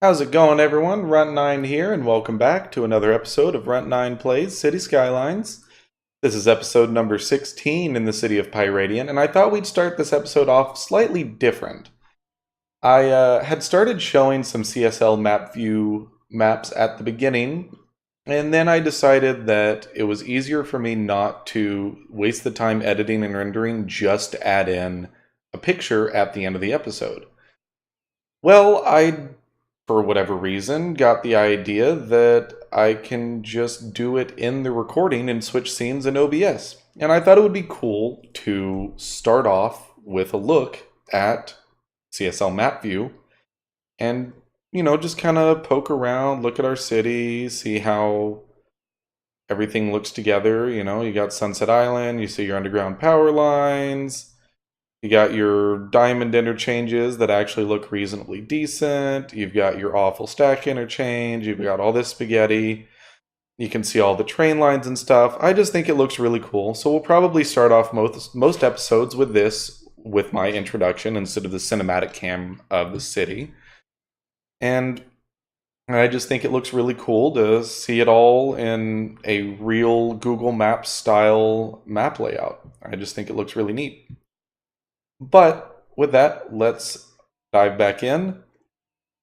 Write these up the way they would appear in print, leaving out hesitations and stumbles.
How's it going, everyone? Runt9 here, and welcome back to another episode of Runt9 Plays City Skylines. This is episode number 16 in the city of Pyradian, and I thought we'd start this episode off slightly different. I had started showing some CSL map view maps at the beginning, and then I decided that it was easier for me not to waste the time editing and rendering, just to add in a picture at the end of the episode. Well, for whatever reason, got the idea that I can just do it in the recording and switch scenes in OBS. And I thought it would be cool to start off with a look at CSL Map View and, just kind of poke around, look at our city, see how everything looks together. You got Sunset Island, you see your underground power lines. You got your diamond interchanges that actually look reasonably decent. You've got your awful stack interchange. You've got all this spaghetti. You can see all the train lines and stuff. I just think it looks really cool. So we'll probably start off most episodes with this, with my introduction instead of the cinematic cam of the city. And I just think it looks really cool to see it all in a real Google Maps style map layout. I just think it looks really neat. But with that, let's dive back in.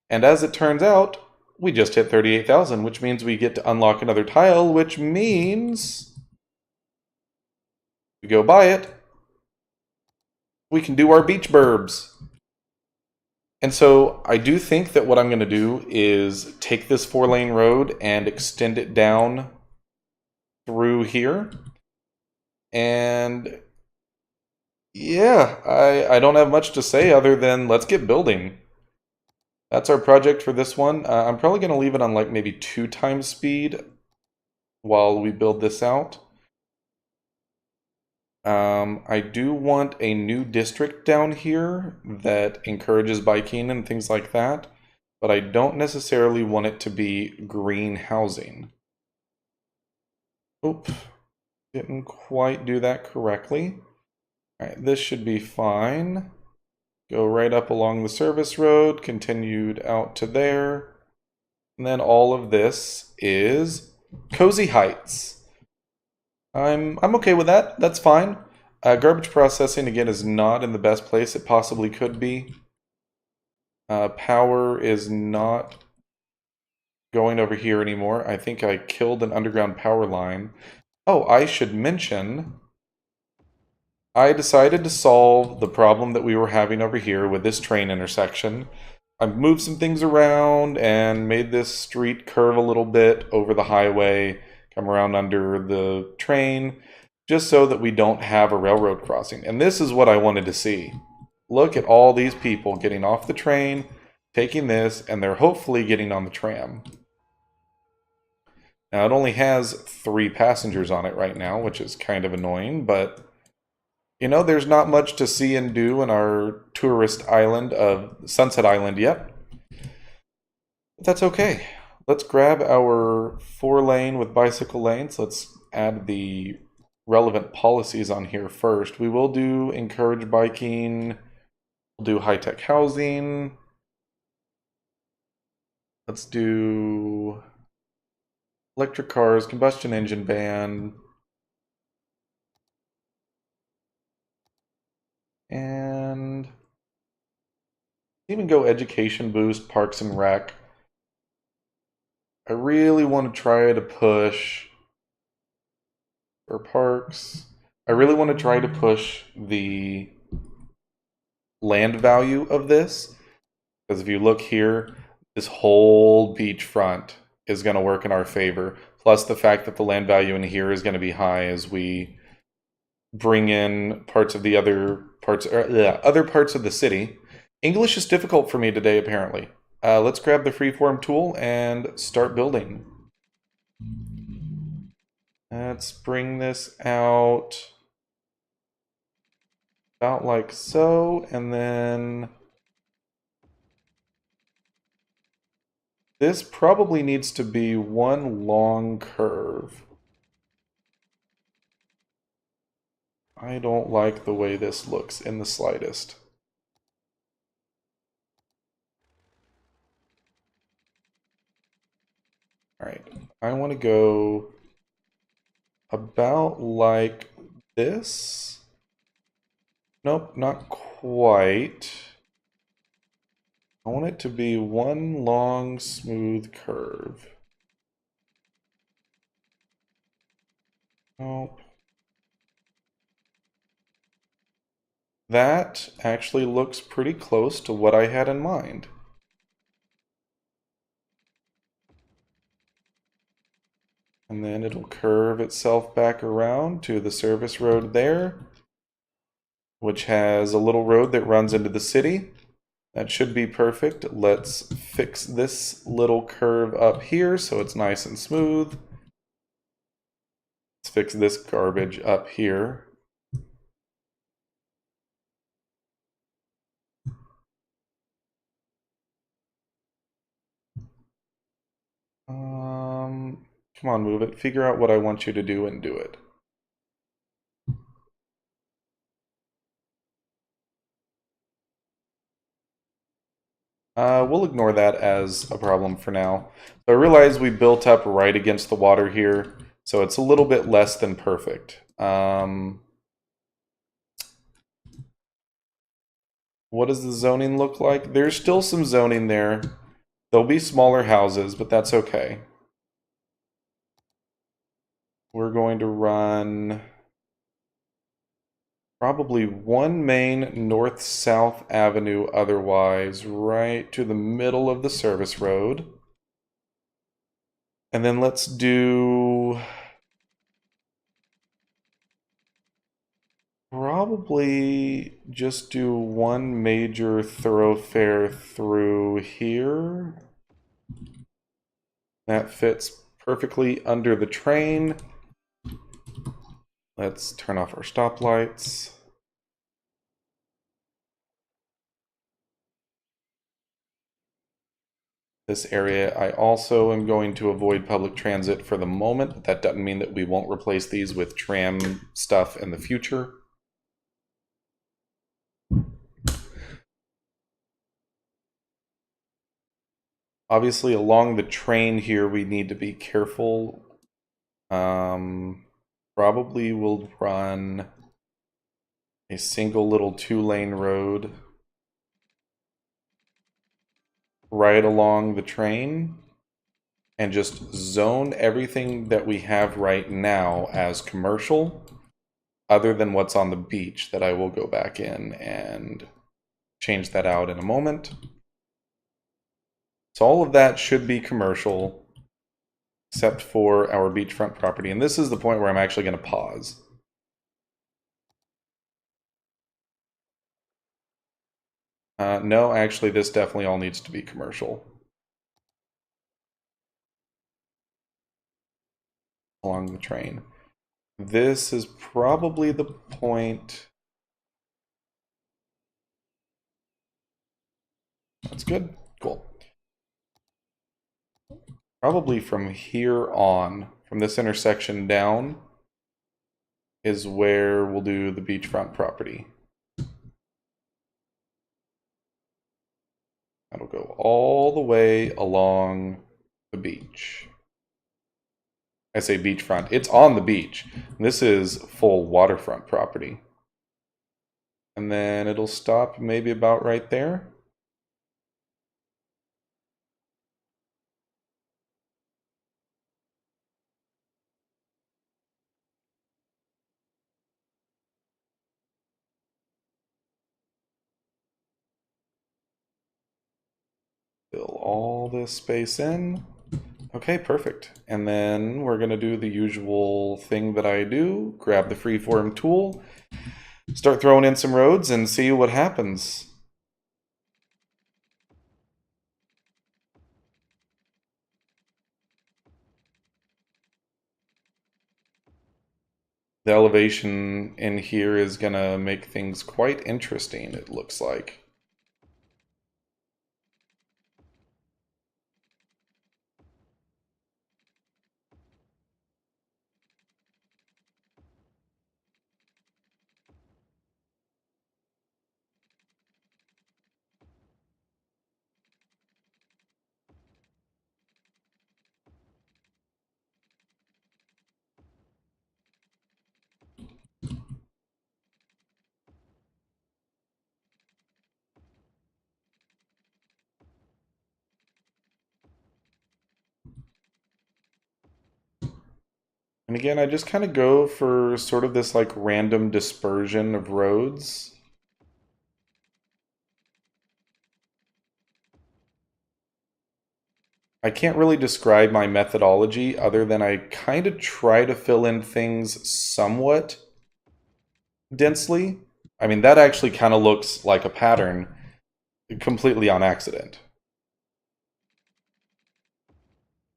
And as it turns out, we just hit 38,000, which means we get to unlock another tile, which means we go buy it. We can do our beach burbs. And so I do think that what I'm going to do is take this 4-lane road and extend it down through here. And yeah, I don't have much to say other than let's get building. That's our project for this one. I'm probably going to leave it on like maybe 2 times speed while we build this out. I do want a new district down here that encourages biking and things like that, but I don't necessarily want it to be green housing. Oop, didn't quite do that correctly. Alright, this should be fine. Go right up along the service road, continued out to there. And then all of this is Cozy Heights. I'm okay with that. That's fine. Garbage processing, again, is not in the best place it possibly could be. Power is not going over here anymore. I think I killed an underground power line. Oh, I should mention, I decided to solve the problem that we were having over here with this train intersection. I moved some things around and made this street curve a little bit over the highway, come around under the train, just so that we don't have a railroad crossing. And this is what I wanted to see. Look at all these people getting off the train, taking this, and they're hopefully getting on the tram. Now, it only has 3 passengers on it right now, which is kind of annoying, but there's not much to see and do in our tourist island of Sunset Island yet. But that's okay. Let's grab our 4-lane with bicycle lanes. Let's add the relevant policies on here first. We will do encourage biking. We'll do high-tech housing. Let's do electric cars, combustion engine ban. And even go education boost, parks and rec. I really want to try to push for parks. I really want to try to push the land value of this. Because if you look here, this whole beachfront is going to work in our favor. Plus the fact that the land value in here is going to be high as we bring in parts of the other parts of the city. English is difficult for me today, apparently. Let's grab the Freeform tool and start building. Let's bring this out about like so, and then this probably needs to be one long curve. I don't like the way this looks in the slightest. All right, I want to go about like this. Nope, not quite. I want it to be one long, smooth curve. Nope. That actually looks pretty close to what I had in mind. And then it'll curve itself back around to the service road there, which has a little road that runs into the city. That should be perfect. Let's fix this little curve up here so it's nice and smooth. Let's fix this garbage up here. Come on, move it. Figure out what I want you to do and do it. We'll ignore that as a problem for now. So I realize we built up right against the water here, so it's a little bit less than perfect. What does the zoning look like? There's still some zoning there. There'll be smaller houses, but that's okay. We're going to run probably one main north-south avenue otherwise, right to the middle of the service road. And then let's do probably just do one major thoroughfare through here. That fits perfectly under the train. Let's turn off our stoplights. This area, I also am going to avoid public transit for the moment, but that doesn't mean that we won't replace these with tram stuff in the future. Obviously, along the train here, we need to be careful. Probably will run a single little two-lane road right along the train and just zone everything that we have right now as commercial, other than what's on the beach that I will go back in and change that out in a moment. So all of that should be commercial, except for our beachfront property. And this is the point where I'm actually going to pause. No, actually, this definitely all needs to be commercial. Along the train. This is probably the point. That's good. Cool. Probably from here on, from this intersection down, is where we'll do the beachfront property. That'll go all the way along the beach. I say beachfront. It's on the beach. This is full waterfront property. And then it'll stop maybe about right there. Fill all this space in. Okay, perfect. And then we're going to do the usual thing that I do. Grab the Freeform tool, start throwing in some roads, and see what happens. The elevation in here is going to make things quite interesting, it looks like. And again, I just kind of go for sort of this like random dispersion of roads. I can't really describe my methodology other than I kind of try to fill in things somewhat densely. I mean, that actually kind of looks like a pattern completely on accident.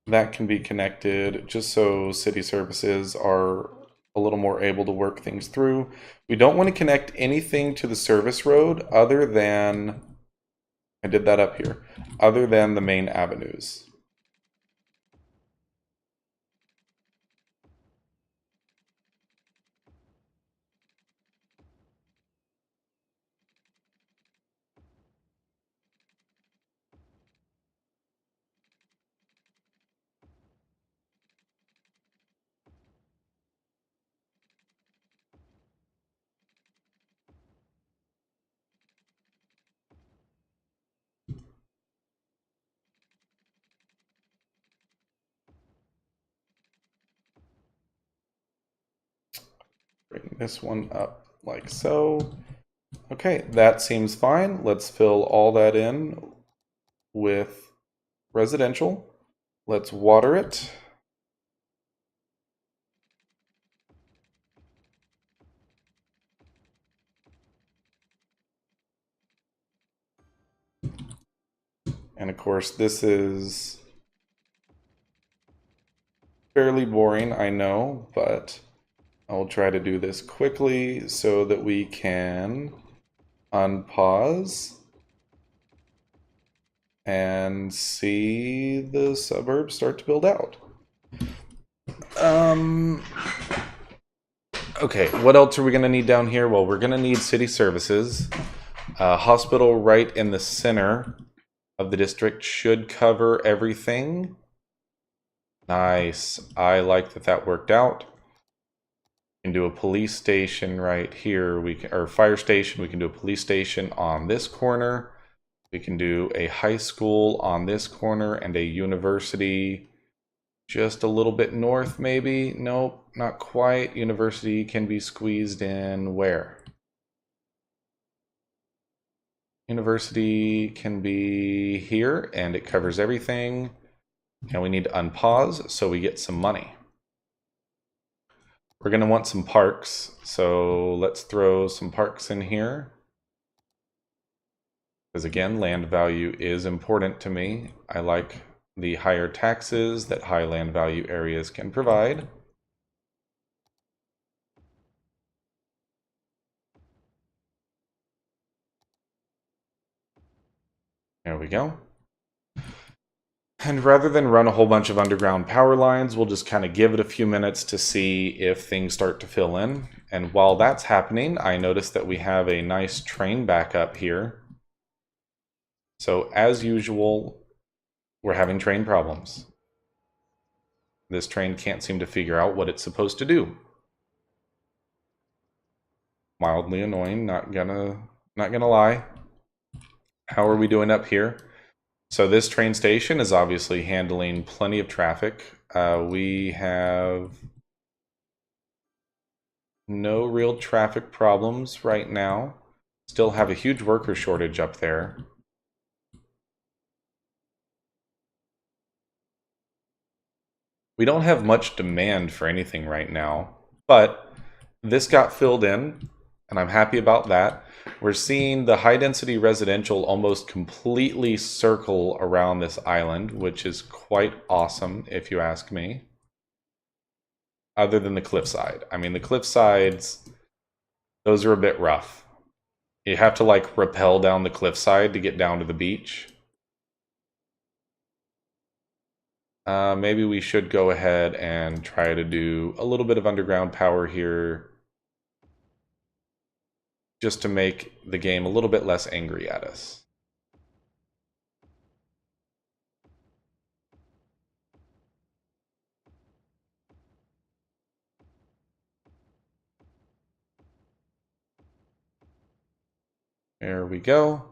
That can be connected just so city services are a little more able to work things through. We don't want to connect anything to the service road other than, I did that up here, other than the main avenues. Bring this one up like so. Okay, that seems fine. Let's fill all that in with residential. Let's water it. And of course, this is fairly boring, I know, but I'll try to do this quickly so that we can unpause and see the suburbs start to build out. Okay, what else are we going to need down here? Well, we're going to need city services. Hospital right in the center of the district should cover everything. Nice. I like that that worked out. We can do a police station right here. We can, or fire station. We can do a police station on this corner. We can do a high school on this corner and a university just a little bit north, maybe. Nope, not quite. University can be squeezed in where? University can be here, and it covers everything. And we need to unpause so we get some money. We're going to want some parks, so let's throw some parks in here. Because again, land value is important to me. I like the higher taxes that high land value areas can provide. There we go. And rather than run a whole bunch of underground power lines, we'll just kind of give it a few minutes to see if things start to fill in. And while that's happening, I notice that we have a nice train backup here. So as usual, we're having train problems. This train can't seem to figure out what it's supposed to do. Mildly annoying, not gonna lie. How are we doing up here? So this train station is obviously handling plenty of traffic. We have no real traffic problems right now. Still have a huge worker shortage up there. We don't have much demand for anything right now, but this got filled in, and I'm happy about that. We're seeing the high density residential almost completely circle around this island, which is quite awesome if you ask me. Other than the cliffside. I mean, the cliff sides, those are a bit rough. You have to like rappel down the cliffside to get down to the beach. Maybe we should go ahead and try to do a little bit of underground power here just to make the game a little bit less angry at us. There we go.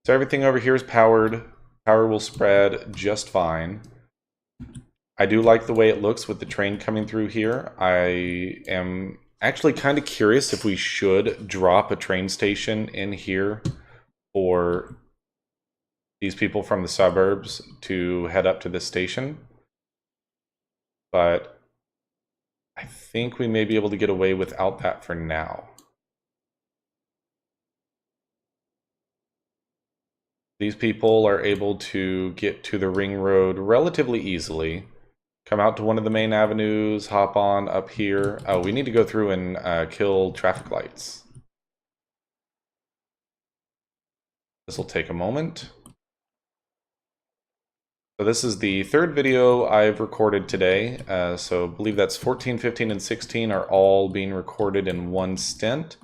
So everything over here is powered. Power will spread just fine. I do like the way it looks with the train coming through here. I am actually kind of curious if we should drop a train station in here for these people from the suburbs to head up to this station. But I think we may be able to get away without that for now. These people are able to get to the ring road relatively easily. Come out to one of the main avenues, hop on up here. Oh, we need to go through and kill traffic lights. This will take a moment. So this is the third video I've recorded today. So I believe that's 14, 15, and 16 are all being recorded in one stint.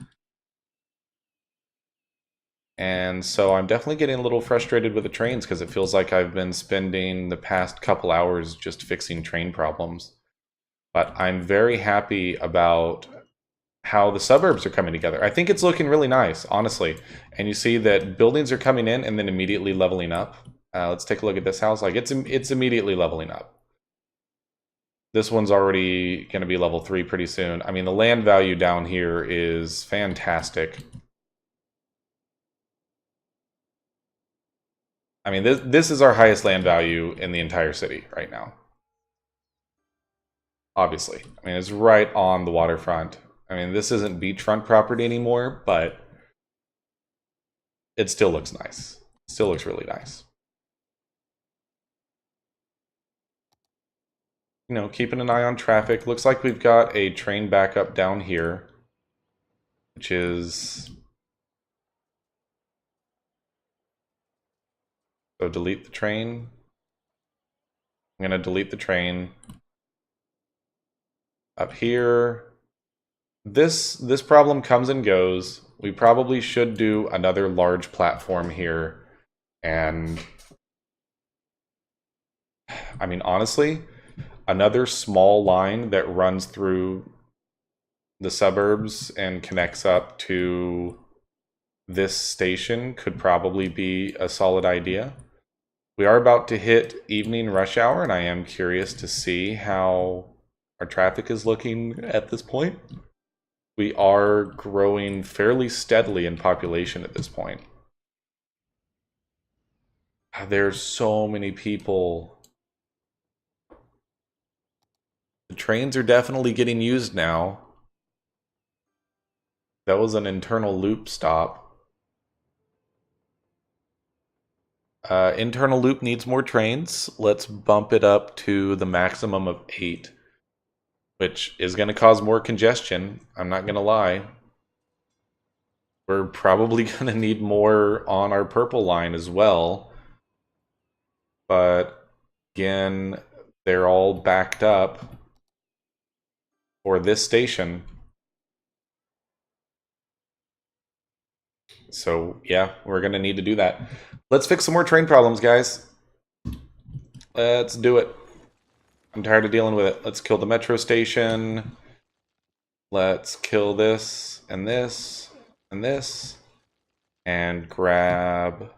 And so I'm definitely getting a little frustrated with the trains because it feels like I've been spending the past couple hours just fixing train problems. But I'm very happy about how the suburbs are coming together. I think it's looking really nice, honestly. And you see that buildings are coming in and then immediately leveling up. Let's take a look at this house. Like it's immediately leveling up. This one's already going to be level 3 pretty soon. I mean, the land value down here is fantastic. I mean, this is our highest land value in the entire city right now. Obviously. I mean, it's right on the waterfront. I mean, this isn't beachfront property anymore, but it still looks nice. Still looks really nice. You know, keeping an eye on traffic. Looks like we've got a train backup down here, which is... So delete the train. I'm going to delete the train. Up here, this problem comes and goes. We probably should do another large platform here. And I mean, honestly, another small line that runs through the suburbs and connects up to this station could probably be a solid idea. We are about to hit evening rush hour, and I am curious to see how our traffic is looking at this point. We are growing fairly steadily in population at this point. There's so many people. The trains are definitely getting used now. That was an internal loop stop. Internal loop needs more trains. Let's bump it up to the maximum of 8, which is going to cause more congestion. I'm not going to lie. We're probably going to need more on our purple line as well. But again, they're all backed up for this station. So yeah, we're going to need to do that. Let's fix some more train problems, guys. Let's do it. I'm tired of dealing with it. Let's kill the metro station. Let's kill this and this and this. And grab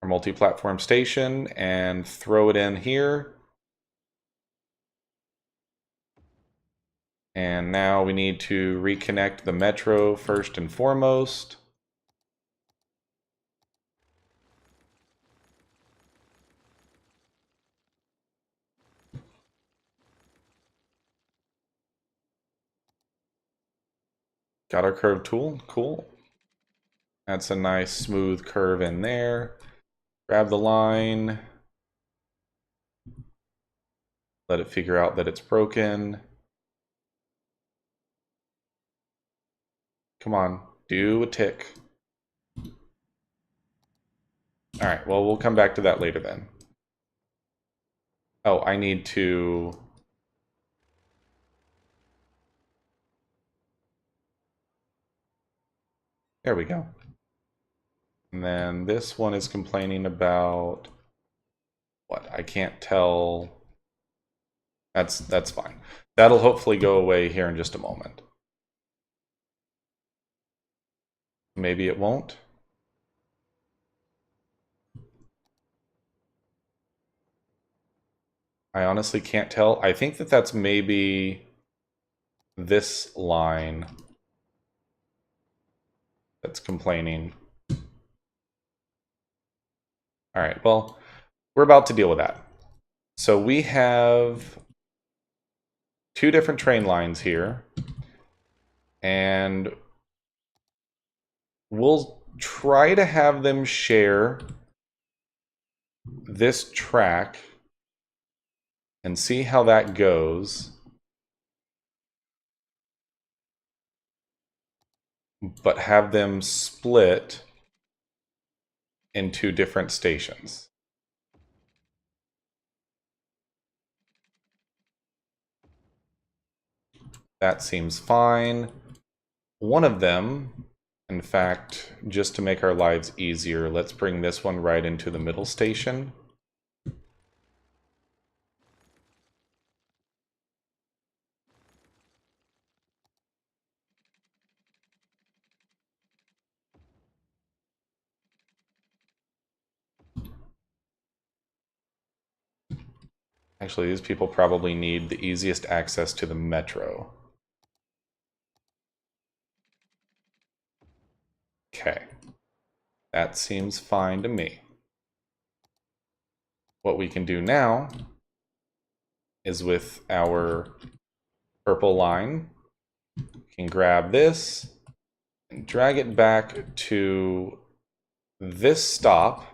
our multi-platform station and throw it in here. And now we need to reconnect the metro first and foremost. Got our curve tool, cool. That's a nice smooth curve in there. Grab the line. Let it figure out that it's broken. Come on, do a tick. All right, well, we'll come back to that later then. Oh, I need to... There we go. And then this one is complaining about... What? I can't tell... That's fine. That'll hopefully go away here in just a moment. Maybe it won't. I honestly can't tell. I think that that's maybe this line that's complaining. All right, well, we're about to deal with that. So we have two different train lines here, and we'll try to have them share this track and see how that goes. But have them split in two different stations. That seems fine. One of them, in fact, just to make our lives easier, let's bring this one right into the middle station. Actually, these people probably need the easiest access to the metro. Okay. That seems fine to me. What we can do now is with our purple line, we can grab this and drag it back to this stop.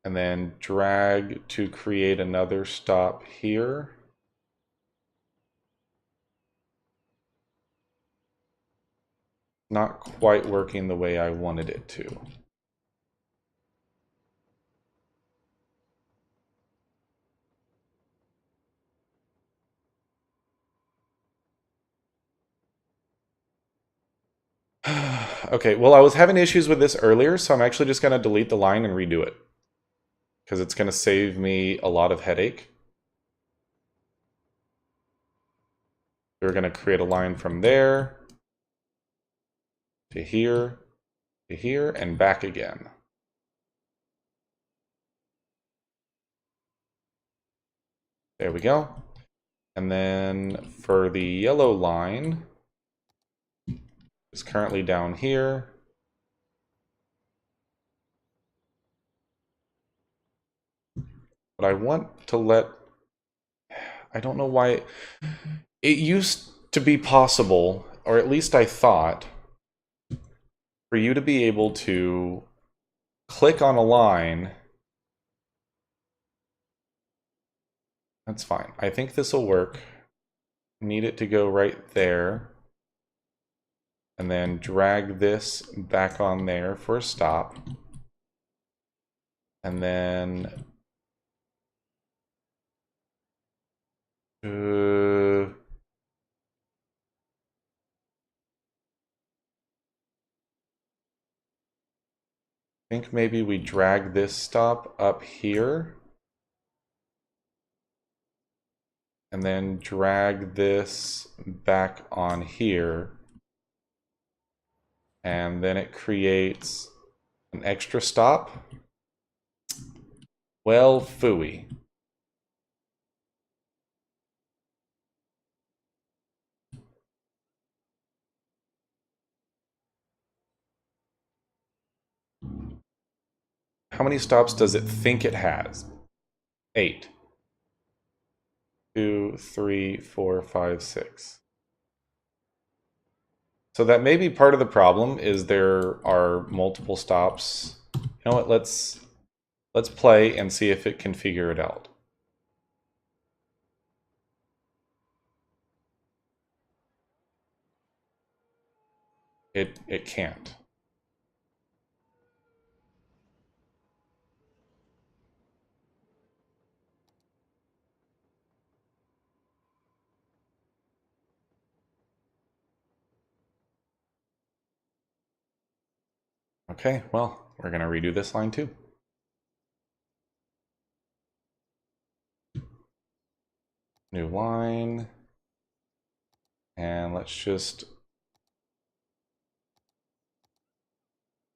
And then drag to create another stop here. Not quite working the way I wanted it to. Okay, well, I was having issues with this earlier, so I'm actually just going to delete the line and redo it. Because it's going to save me a lot of headache. We're going to create a line from there to here, and back again. There we go. And then for the yellow line, it's currently down here. But I want to let, I don't know why, it used to be possible, or at least I thought, for you to be able to click on a line. That's fine. I think this will work. Need it to go right there. And then drag this back on there for a stop. And then I think maybe we drag this stop up here. And then drag this back on here. And then it creates an extra stop. Well, phooey. How many stops does it think it has? 8. 2, 3, 4, 5, 6. So that may be part of the problem, is there are multiple stops. You know what, let's play and see if it can figure it out. It can't. Okay, well, we're going to redo this line too. New line. And let's just...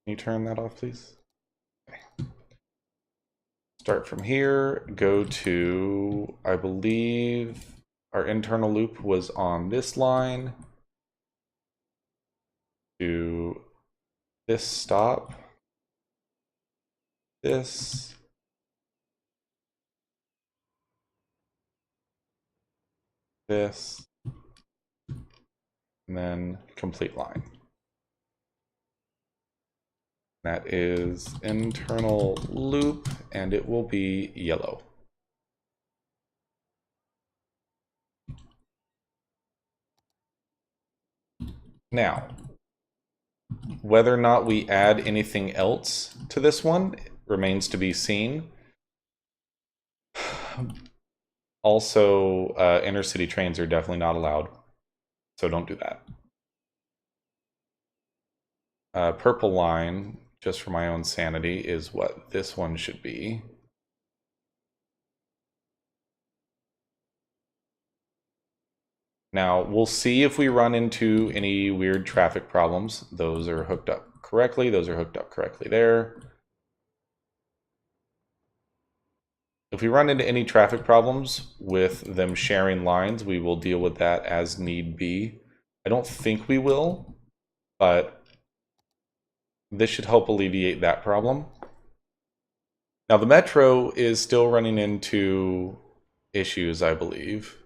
Can you turn that off, please? Start from here, go to, I believe our internal loop was on this line, to this stop, this, this, and then complete line. That is internal loop, and it will be yellow. Now, whether or not we add anything else to this one remains to be seen. Also, intercity trains are definitely not allowed, so don't do that. Purple line, just for my own sanity, is what this one should be. Now, we'll see if we run into any weird traffic problems. Those are hooked up correctly. Those are hooked up correctly there. If we run into any traffic problems with them sharing lines, we will deal with that as need be. I don't think we will, but this should help alleviate that problem. Now, the Metro is still running into issues, I believe.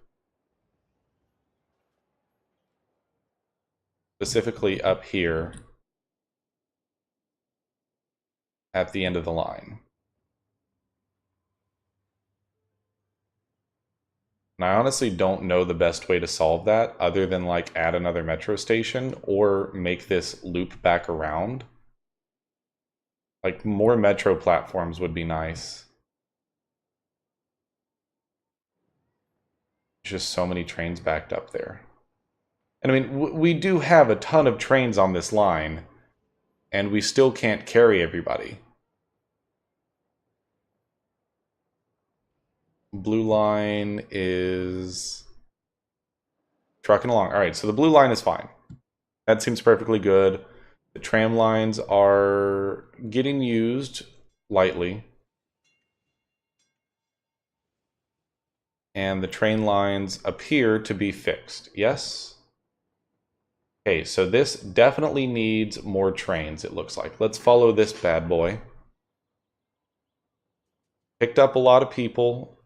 Specifically up here at the end of the line. And I honestly don't know the best way to solve that other than like add another metro station or make this loop back around. Like more metro platforms would be nice. There's just so many trains backed up there. And I mean, we do have a ton of trains on this line, and we still can't carry everybody. Blue line is trucking along. All right, so the blue line is fine. That seems perfectly good. The tram lines are getting used lightly. And the train lines appear to be fixed. Yes? Okay, so this definitely needs more trains, it looks like. Let's follow this bad boy. Picked up a lot of people.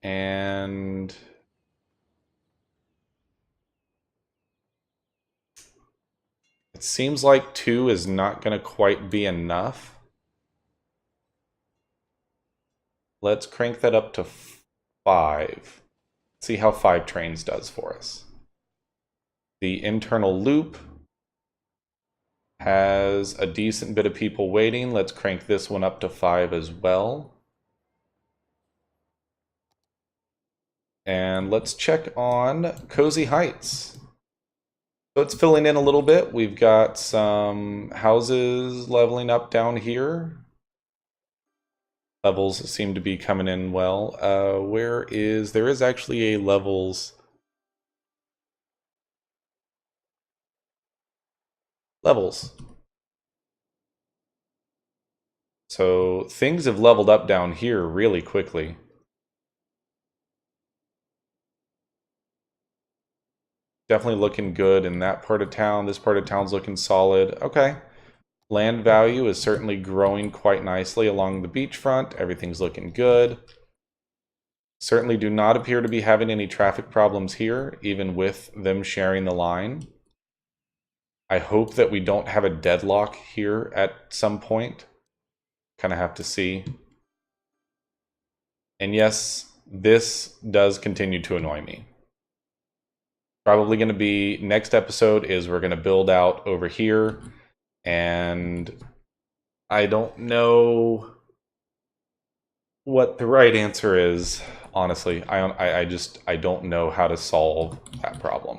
And it seems like 2 is not going to quite be enough. Let's crank that up to 5. See how 5 trains does for us. The internal loop has a decent bit of people waiting. Let's crank this one up to 5 as well. And let's check on Cozy Heights. So it's filling in a little bit. We've got some houses leveling up down here. Levels seem to be coming in well. There is actually a levels. So things have leveled up down here really quickly. Definitely looking good in that part of town. This part of town's looking solid. Okay. Land value is certainly growing quite nicely along the beachfront. Everything's looking good. Certainly do not appear to be having any traffic problems here, even with them sharing the line. I hope that we don't have a deadlock here at some point. Kind of have to see. And yes, this does continue to annoy me. Probably going to be, next episode is we're going to build out over here. And I don't know what the right answer is, honestly. I don't know how to solve that problem.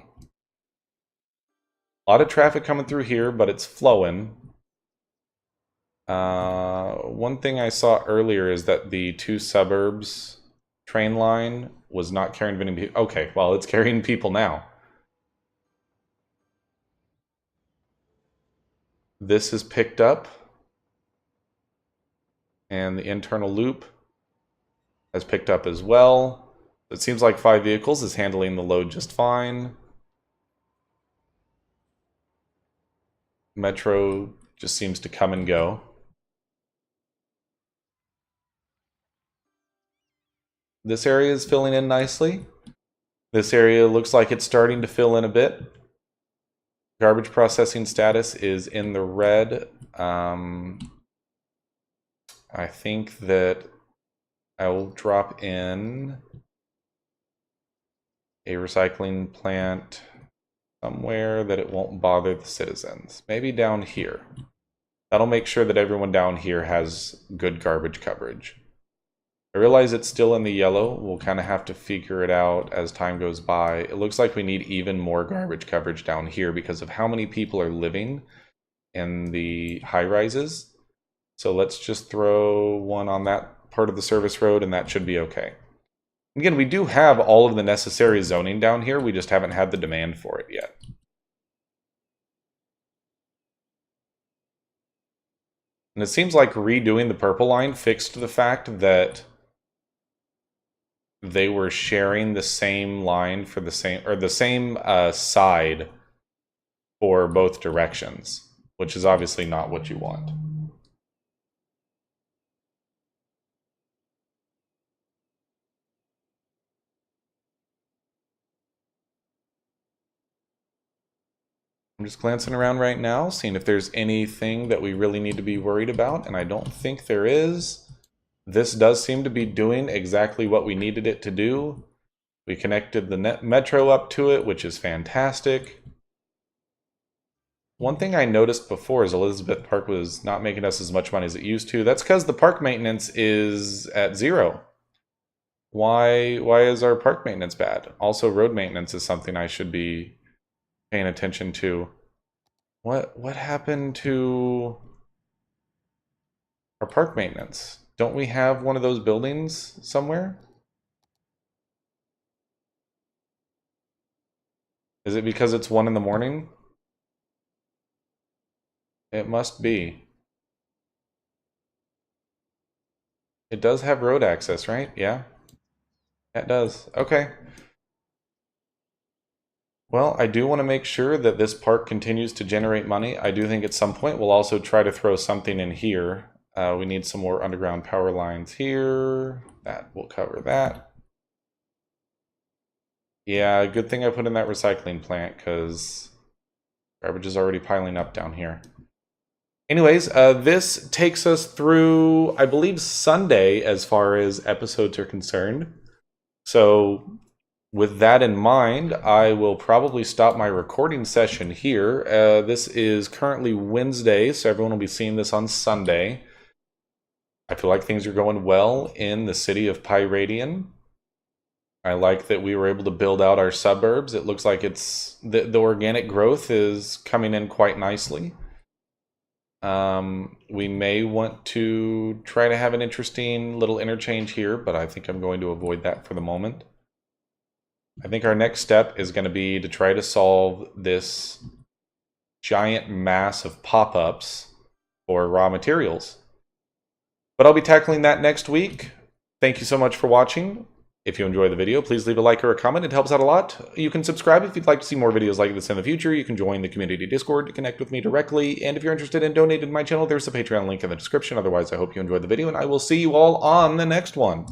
A lot of traffic coming through here, but it's flowing. One thing I saw earlier is that the 2 suburbs train line was not carrying any people. Okay, well, it's carrying people now. This is picked up. And the internal loop has picked up as well. It seems like 5 vehicles is handling the load just fine. Metro just seems to come and go. This area is filling in nicely. This area looks like it's starting to fill in a bit. Garbage processing status is in the red. I think that I will drop in a recycling plant somewhere that it won't bother the citizens. Maybe down here. That'll make sure that everyone down here has good garbage coverage. I realize it's still in the yellow. We'll kind of have to figure it out as time goes by. It looks like we need even more garbage coverage down here because of how many people are living in the high-rises. So let's just throw one on that part of the service road and that should be okay. Again, we do have all of the necessary zoning down here. We just haven't had the demand for it yet. And it seems like redoing the purple line fixed the fact that they were sharing the same line for the same side for both directions, which is obviously not what you want. I'm just glancing around right now, seeing if there's anything that we really need to be worried about, and I don't think there is. This does seem to be doing exactly what we needed it to do. We connected the metro up to it, which is fantastic. One thing I noticed before is Elizabeth Park was not making us as much money as it used to. That's because the park maintenance is at 0. Why is our park maintenance bad? Also, road maintenance is something I should be paying attention to. What happened to our park maintenance? Don't we have one of those buildings somewhere? Is it because it's 1 in the morning? It must be. It does have road access, right? Yeah. It does. Okay. Well, I do want to make sure that this park continues to generate money. I do think at some point we'll also try to throw something in here. We need some more underground power lines here. That will cover that. Yeah, good thing I put in that recycling plant because garbage is already piling up down here. Anyways, this takes us through, I believe, Sunday as far as episodes are concerned. So with that in mind, I will probably stop my recording session here. This is currently Wednesday, so everyone will be seeing this on Sunday. I feel like things are going well in the city of Pyradian. I like that we were able to build out our suburbs. It looks like it's the organic growth is coming in quite nicely. We may want to try to have an interesting little interchange here, but I think I'm going to avoid that for the moment. I think our next step is going to be to try to solve this giant mass of pop-ups for raw materials. But I'll be tackling that next week. Thank you so much for watching. If you enjoy the video, please leave a like or a comment. It helps out a lot. You can subscribe if you'd like to see more videos like this in the future. You can join the community Discord to connect with me directly. And if you're interested in donating to my channel, there's a Patreon link in the description. Otherwise, I hope you enjoyed the video, and I will see you all on the next one.